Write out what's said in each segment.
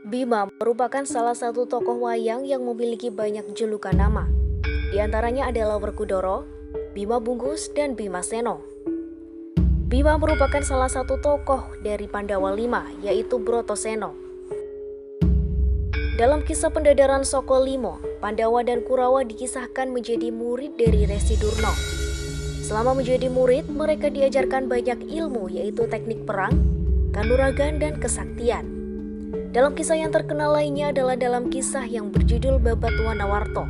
Bima merupakan salah satu tokoh wayang yang memiliki banyak julukan nama. Di antaranya adalah Werkudara, Bima Bungkus, dan Bima Seno. Bima merupakan salah satu tokoh dari Pandawa V, yaitu Brotoseno. Dalam kisah pendadaran Soko Limo, Pandawa dan Kurawa dikisahkan menjadi murid dari Resi Durna. Selama menjadi murid, mereka diajarkan banyak ilmu, yaitu teknik perang, kanuragan, dan kesaktian. Dalam kisah yang terkenal lainnya adalah dalam kisah yang berjudul Babat Wanawarta.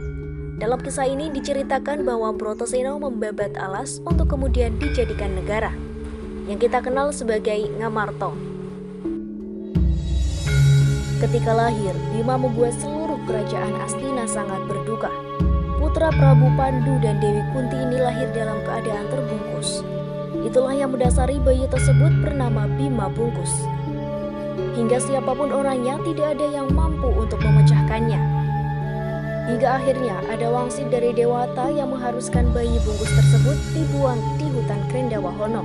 Dalam kisah ini diceritakan bahwa Brotoseno membabat alas untuk kemudian dijadikan negara, yang kita kenal sebagai Ngamarta. Ketika lahir, Bima membuat seluruh kerajaan Astina sangat berduka. Putra Prabu Pandu dan Dewi Kunti ini lahir dalam keadaan terbungkus. Itulah yang mendasari bayi tersebut bernama Bima Bungkus. Hingga siapapun orangnya tidak ada yang mampu untuk memecahkannya. Hingga akhirnya ada wangsit dari Dewata yang mengharuskan bayi bungkus tersebut dibuang di hutan Krendawahono.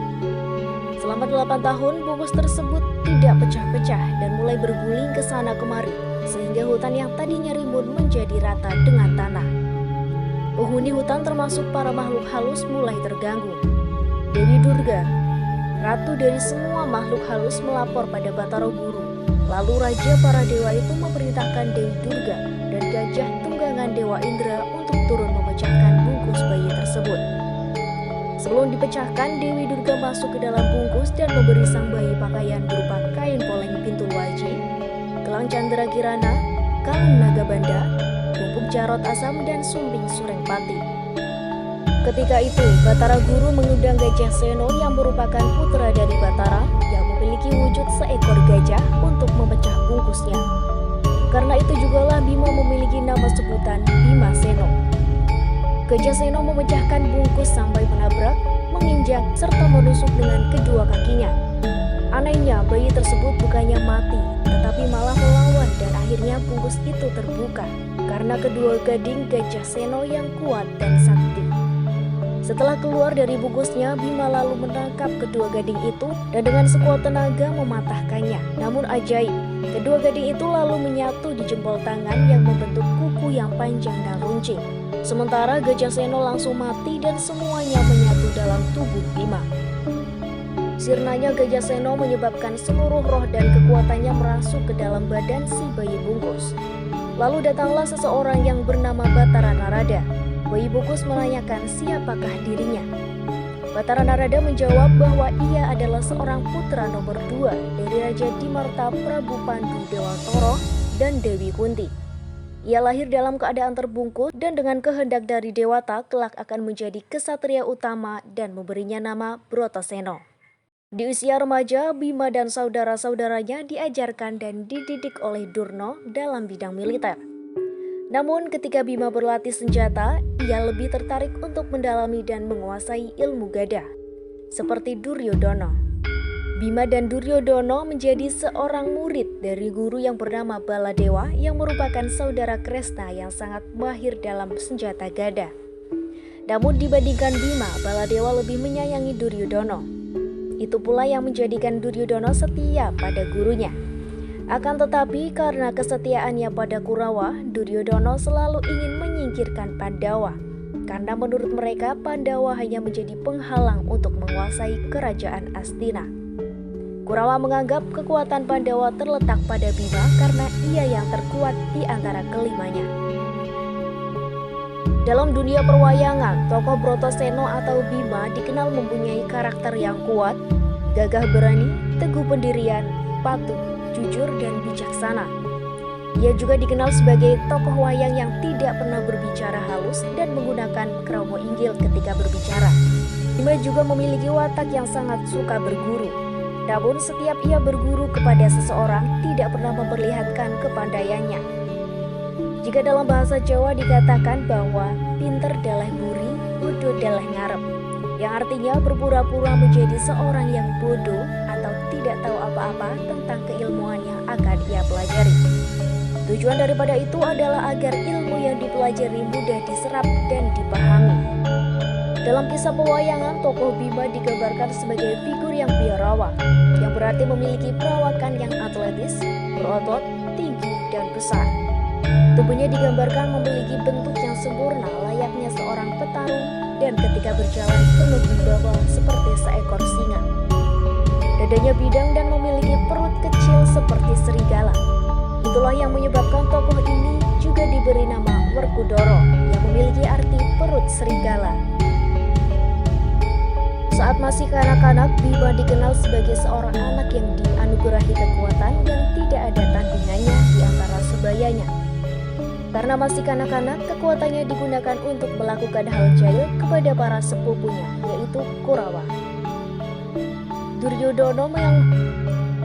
Selama 8 tahun bungkus tersebut tidak pecah-pecah dan mulai berguling ke sana kemari, sehingga hutan yang tadinya rimbun menjadi rata dengan tanah. Penghuni hutan termasuk para makhluk halus mulai terganggu. Dewi Durga, ratu dari semua makhluk halus, melapor pada Batara Guru. Lalu raja para dewa itu memerintahkan Dewi Durga dan gajah tunggangan Dewa Indra untuk turun memecahkan bungkus bayi tersebut. Sebelum dipecahkan, Dewi Durga masuk ke dalam bungkus dan memberi sang bayi pakaian berupa kain poleng pintu waji, gelang candra kirana, kalung naga banda, bubuk jarot asam, dan sumbing surengpati. Ketika itu, Batara Guru mengundang Gajah Seno yang merupakan putra dari Batara yang memiliki wujud seekor gajah untuk memecah bungkusnya. Karena itu jugalah Bima memiliki nama sebutan Bima Seno. Gajah Seno memecahkan bungkus sampai menabrak, menginjak, serta menusuk dengan kedua kakinya. Anehnya, bayi tersebut bukannya mati, tetapi malah melawan dan akhirnya bungkus itu terbuka karena kedua gading Gajah Seno yang kuat dan sakti. Setelah keluar dari bungkusnya, Bima lalu menangkap kedua gading itu dan dengan sekuat tenaga mematahkannya. Namun ajaib, kedua gading itu lalu menyatu di jempol tangan yang membentuk kuku yang panjang dan runcing. Sementara Gajah Seno langsung mati dan semuanya menyatu dalam tubuh Bima. Sirnanya Gajah Seno menyebabkan seluruh roh dan kekuatannya merasuk ke dalam badan si bayi bungkus. Lalu datanglah seseorang yang bernama Batara Narada. Bayi bungkus menanyakan siapakah dirinya. Batara Narada menjawab bahwa ia adalah seorang putra nomor 2 dari Raja Dimarta Prabu Pandu Dewatara dan Dewi Kunti. Ia lahir dalam keadaan terbungkus dan dengan kehendak dari Dewata kelak akan menjadi kesatria utama dan memberinya nama Brotoseno. Di usia remaja, Bima dan saudara-saudaranya diajarkan dan dididik oleh Durna dalam bidang militer. Namun ketika Bima berlatih senjata, ia lebih tertarik untuk mendalami dan menguasai ilmu gada, seperti Duryodana. Bima dan Duryodana menjadi seorang murid dari guru yang bernama Baladewa yang merupakan saudara Kresna yang sangat mahir dalam senjata gada. Namun dibandingkan Bima, Baladewa lebih menyayangi Duryodana. Itu pula yang menjadikan Duryodana setia pada gurunya. Akan tetapi karena kesetiaannya pada Kurawa, Duryodana selalu ingin menyingkirkan Pandawa. Karena menurut mereka Pandawa hanya menjadi penghalang untuk menguasai kerajaan Astina. Kurawa menganggap kekuatan Pandawa terletak pada Bima karena ia yang terkuat di antara kelimanya. Dalam dunia perwayangan, tokoh Brotoseno atau Bima dikenal mempunyai karakter yang kuat, gagah berani, teguh pendirian, patuh, jujur, dan bijaksana. Ia juga dikenal sebagai tokoh wayang yang tidak pernah berbicara halus dan menggunakan kromo inggil ketika berbicara. Bima juga memiliki watak yang sangat suka berguru. Namun setiap ia berguru kepada seseorang tidak pernah memperlihatkan kepandaiannya. Jika dalam bahasa Jawa dikatakan bahwa pinter daleh buri, bodoh daleh ngarep, yang artinya berpura-pura menjadi seorang yang bodoh atau tidak tahu apa-apa tentang keilmuan yang akan ia pelajari. Tujuan daripada itu adalah agar ilmu yang dipelajari mudah diserap dan dipahami. Dalam kisah pewayangan, tokoh Bima digambarkan sebagai figur yang biarawa, yang berarti memiliki perawakan yang atletis, berotot, tinggi, dan besar. Tubuhnya digambarkan memiliki bentuk yang sempurna layaknya seorang petarung, dan ketika berjalan penuh wibawa seperti seekor singa. Dadanya bidang dan memiliki perut kecil seperti serigala. Itulah yang menyebabkan tokoh ini juga diberi nama Werkudara, yang memiliki arti perut serigala. Saat masih kanak-kanak, Bima dikenal sebagai seorang anak yang dianugerahi kekuatan yang tidak ada tandingannya di antara sebayanya. Karena masih kanak-kanak, kekuatannya digunakan untuk melakukan hal jahil kepada para sepupunya, yaitu Kurawa.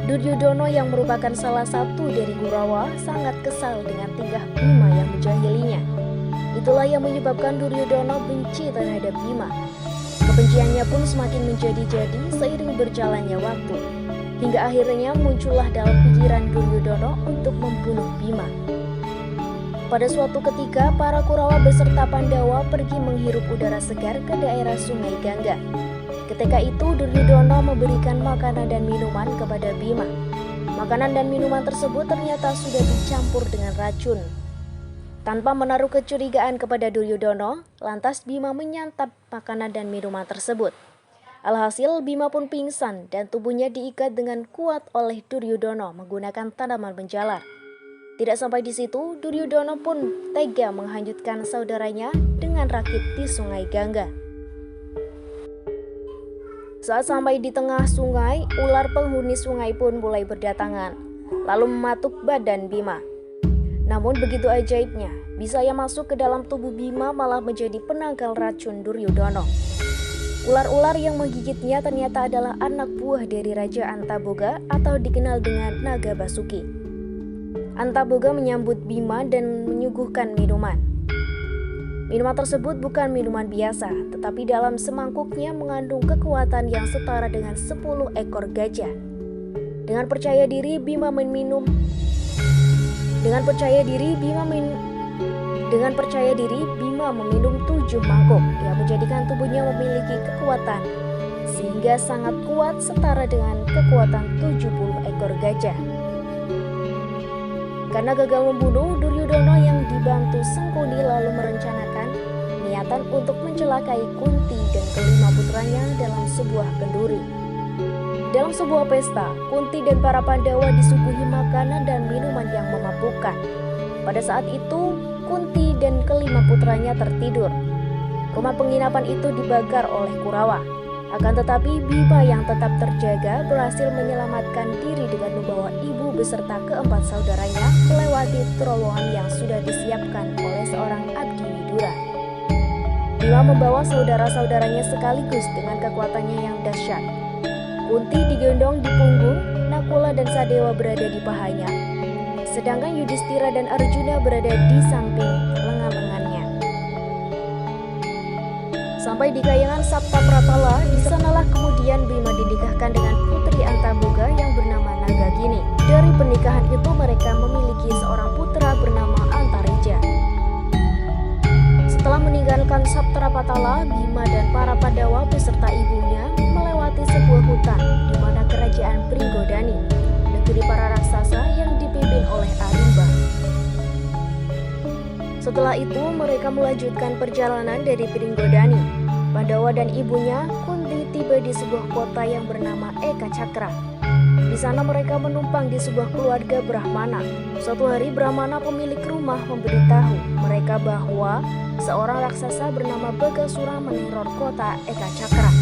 Duryudono yang merupakan salah satu dari Kurawa sangat kesal dengan tingkah Bima yang menjahilinya. Itulah yang menyebabkan Duryudono benci terhadap Bima. Kebenciannya pun semakin menjadi-jadi seiring berjalannya waktu, hingga akhirnya muncullah dalam pikiran Duryudono untuk membunuh Bima. Pada suatu ketika, para Kurawa beserta Pandawa pergi menghirup udara segar ke daerah Sungai Gangga. Ketika itu Duryudono memberikan makanan dan minuman kepada Bima. Makanan dan minuman tersebut ternyata sudah dicampur dengan racun. Tanpa menaruh kecurigaan kepada Duryudono, lantas Bima menyantap makanan dan minuman tersebut. Alhasil Bima pun pingsan dan tubuhnya diikat dengan kuat oleh Duryudono menggunakan tanaman penjalar. Tidak sampai di situ, Duryudono pun tega menghanyutkan saudaranya dengan rakit di Sungai Gangga. Saat sampai di tengah sungai, ular penghuni sungai pun mulai berdatangan, lalu mematuk badan Bima. Namun begitu ajaibnya, bisa yang masuk ke dalam tubuh Bima malah menjadi penangkal racun Duryudono. Ular-ular yang menggigitnya ternyata adalah anak buah dari Raja Antaboga atau dikenal dengan Naga Basuki. Antaboga menyambut Bima dan menyuguhkan minuman. Minuman tersebut bukan minuman biasa, tetapi dalam semangkuknya mengandung kekuatan yang setara dengan 10 ekor gajah. Dengan percaya diri Bima meminum 7 mangkuk yang menjadikan tubuhnya memiliki kekuatan sehingga sangat kuat setara dengan kekuatan 70 ekor gajah. Karena gagal membunuh, Duryudono yang dibantu Sangkuni lalu merencanakan niatan untuk mencelakai Kunti dan kelima putranya dalam sebuah kenduri. Dalam sebuah pesta, Kunti dan para Pandawa disuguhi makanan dan minuman yang memabukkan. Pada saat itu, Kunti dan kelima putranya tertidur. Rumah penginapan itu dibakar oleh Kurawa. Akan tetapi Bima yang tetap terjaga berhasil menyelamatkan diri dengan membawa ibu beserta keempat saudaranya melewati terowongan yang sudah disiapkan oleh seorang abdi Widura. Bima membawa saudara-saudaranya sekaligus dengan kekuatannya yang dahsyat. Kunti digendong di punggung, Nakula dan Sadewa berada di pahanya, sedangkan Yudhistira dan Arjuna berada di samping lengan-lengannya. Sampai di kayangan Sapta Pratala, di sanalah kemudian Bima dinikahkan dengan putri Antaboga yang bernama Nagagini. Dari pernikahan itu mereka memiliki seorang putra bernama Antareja. Setelah meninggalkan Sapta Pratala, Bima dan para Pandawa beserta ibunya melewati sebuah hutan di mana kerajaan Pringgodani, negeri para raksasa yang dipimpin oleh Arimba. Setelah itu mereka melanjutkan perjalanan dari Pringgodani. Pandawa dan ibunya Kunti tiba di sebuah kota yang bernama Eka Cakra. Di sana mereka menumpang di sebuah keluarga Brahmana. Suatu hari Brahmana pemilik rumah memberitahu mereka bahwa seorang raksasa bernama Bagasura meneror kota Eka Cakra.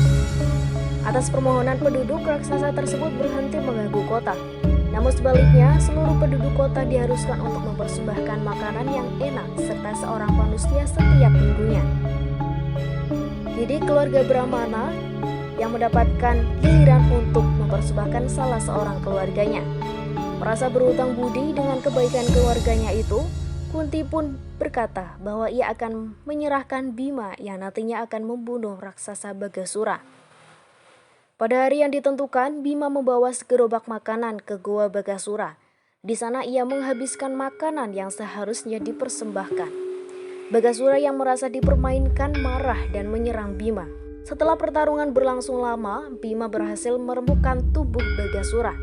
Atas permohonan penduduk, raksasa tersebut berhenti mengganggu kota. Namun sebaliknya, seluruh penduduk kota diharuskan untuk mempersembahkan makanan yang enak serta seorang manusia setiap minggunya. Jadi keluarga Brahmana yang mendapatkan giliran untuk mempersembahkan salah seorang keluarganya. Merasa berhutang budi dengan kebaikan keluarganya itu, Kunti pun berkata bahwa ia akan menyerahkan Bima yang nantinya akan membunuh raksasa Bagasura. Pada hari yang ditentukan, Bima membawa segerobak makanan ke Goa Bagasura. Di sana ia menghabiskan makanan yang seharusnya dipersembahkan. Bagasura yang merasa dipermainkan marah dan menyerang Bima. Setelah pertarungan berlangsung lama, Bima berhasil meremukkan tubuh Bagasura.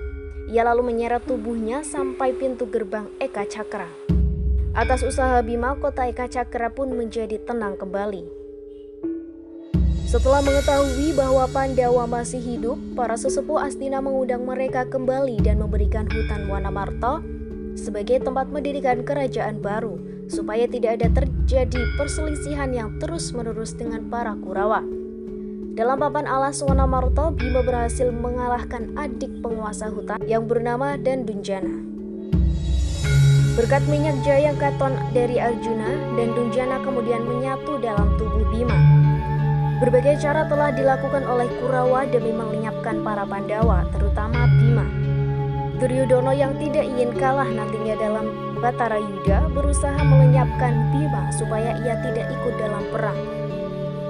Ia lalu menyeret tubuhnya sampai pintu gerbang Eka Cakra. Atas usaha Bima, kota Eka Cakra pun menjadi tenang kembali. Setelah mengetahui bahwa Pandawa masih hidup, para sesepuh Astina mengundang mereka kembali dan memberikan hutan Wanamarta sebagai tempat mendirikan kerajaan baru, supaya tidak ada terjadi perselisihan yang terus-menerus dengan para Kurawa. Dalam papan alas Wanamarta, Bima berhasil mengalahkan adik penguasa hutan yang bernama Dandunjana. Berkat minyak jaya katon dari Arjuna, Dandunjana kemudian menyatu dalam tubuh Bima. Berbagai cara telah dilakukan oleh Kurawa demi melenyapkan para Pandawa, terutama Bima. Duryudono yang tidak ingin kalah nantinya dalam Batara Yuda berusaha melenyapkan Bima supaya ia tidak ikut dalam perang.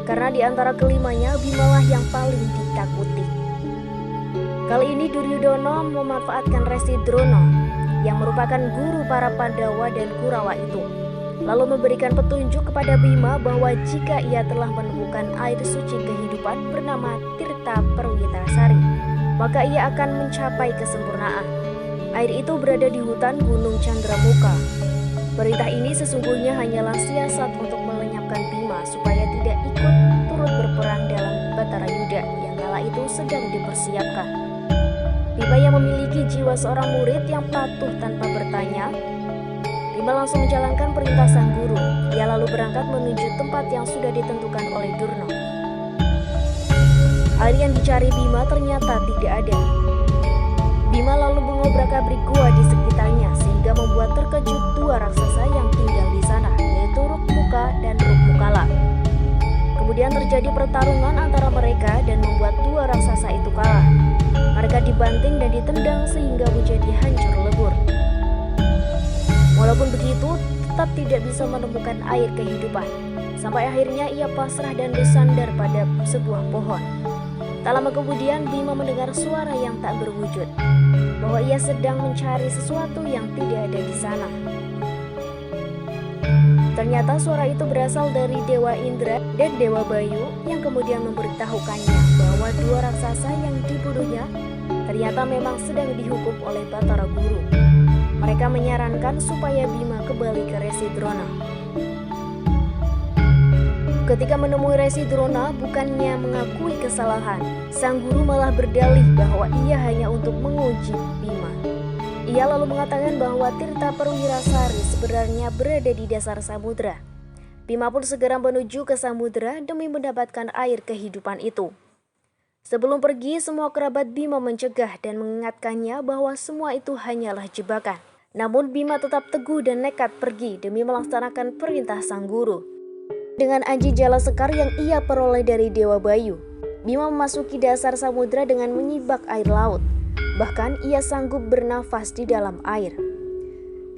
Karena di antara kelimanya, Bimalah yang paling ditakuti. Kali ini Duryudono memanfaatkan Resi Drona yang merupakan guru para Pandawa dan Kurawa itu, lalu memberikan petunjuk kepada Bima bahwa jika ia telah menemukan air suci kehidupan bernama Tirta Perwitasari, maka ia akan mencapai kesempurnaan. Air itu berada di hutan Gunung Candramuka. Perintah ini sesungguhnya hanyalah siasat untuk melenyapkan Bima supaya tidak ikut turut berperang dalam Batara Yuda yang kala itu sedang dipersiapkan. Bima yang memiliki jiwa seorang murid yang patuh tanpa bertanya, Bima langsung menjalankan perintah sang guru. Ia lalu berangkat menuju tempat yang sudah ditentukan oleh Durna. Air yang dicari Bima ternyata tidak ada. Bima lalu mengobrak-abrik gua di sekitarnya sehingga membuat terkejut dua raksasa yang tinggal di sana, yaitu Rukmuka dan Rukmukala. Kemudian terjadi pertarungan antara mereka dan membuat dua raksasa itu kalah. Mereka dibanting dan ditendang sehingga menjadi hancur lebur. Walaupun begitu, tetap tidak bisa menemukan air kehidupan. Sampai akhirnya ia pasrah dan bersandar pada sebuah pohon. Tak lama kemudian Bima mendengar suara yang tak berwujud, bahwa ia sedang mencari sesuatu yang tidak ada di sana. Ternyata suara itu berasal dari Dewa Indra dan Dewa Bayu yang kemudian memberitahukannya bahwa dua raksasa yang dibunuhnya ternyata memang sedang dihukum oleh Batara Guru. Mereka menyarankan supaya Bima kembali ke Resi Drona. Ketika menemui Resi Drona, bukannya mengakui kesalahan, sang guru malah berdalih bahwa ia hanya untuk menguji Bima. Ia lalu mengatakan bahwa Tirta Perwirasari sebenarnya berada di dasar samudra. Bima pun segera menuju ke samudra demi mendapatkan air kehidupan itu. Sebelum pergi, semua kerabat Bima mencegah dan mengingatkannya bahwa semua itu hanyalah jebakan. Namun Bima tetap teguh dan nekat pergi demi melaksanakan perintah sang guru. Dengan Anji Jala Sekar yang ia peroleh dari Dewa Bayu, Bima memasuki dasar samudra dengan menyibak air laut. Bahkan ia sanggup bernafas di dalam air.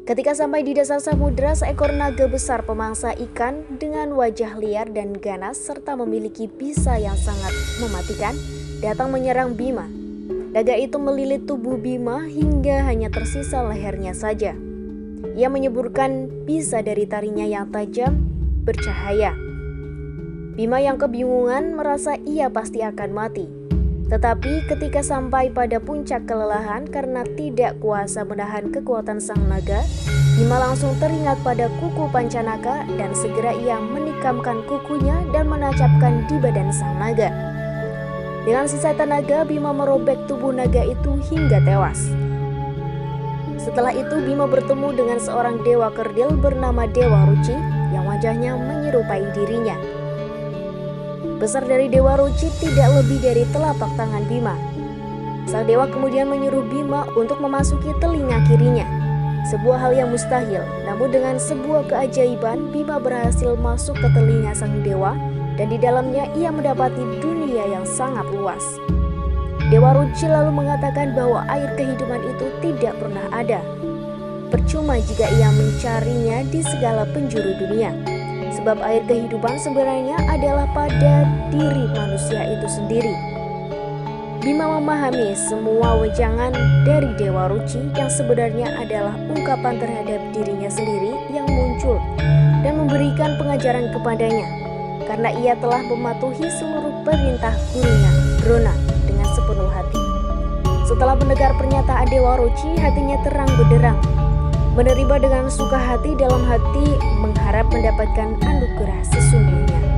Ketika sampai di dasar samudra, seekor naga besar pemangsa ikan dengan wajah liar dan ganas serta memiliki bisa yang sangat mematikan datang menyerang Bima. Naga itu melilit tubuh Bima hingga hanya tersisa lehernya saja. Ia menyeburkan bisa dari taringnya yang tajam bercahaya. Bima yang kebingungan merasa ia pasti akan mati. Tetapi ketika sampai pada puncak kelelahan karena tidak kuasa menahan kekuatan sang naga, Bima langsung teringat pada kuku Pancanaka dan segera ia menikamkan kukunya dan menancapkan di badan sang naga. Dengan sisa tenaga, Bima merobek tubuh naga itu hingga tewas. Setelah itu Bima bertemu dengan seorang dewa kerdil bernama Dewa Ruci yang wajahnya menyerupai dirinya. Besar dari Dewa Ruci tidak lebih dari telapak tangan Bima. Sang dewa kemudian menyuruh Bima untuk memasuki telinga kirinya. Sebuah hal yang mustahil, namun dengan sebuah keajaiban Bima berhasil masuk ke telinga sang dewa dan di dalamnya ia mendapati dunia yang sangat luas. Dewa Ruci lalu mengatakan bahwa air kehidupan itu tidak pernah ada. Percuma jika ia mencarinya di segala penjuru dunia, sebab air kehidupan sebenarnya adalah pada diri manusia itu sendiri. Bima memahami semua wejangan dari Dewa Ruci yang sebenarnya adalah ungkapan terhadap dirinya sendiri yang muncul dan memberikan pengajaran kepadanya, karena ia telah mematuhi seluruh perintah gurunya, Drona, dengan sepenuh hati. Setelah mendengar pernyataan Dewa Roci, hatinya terang benderang, menerima dengan suka hati dalam hati, mengharap mendapatkan anugerah sesungguhnya.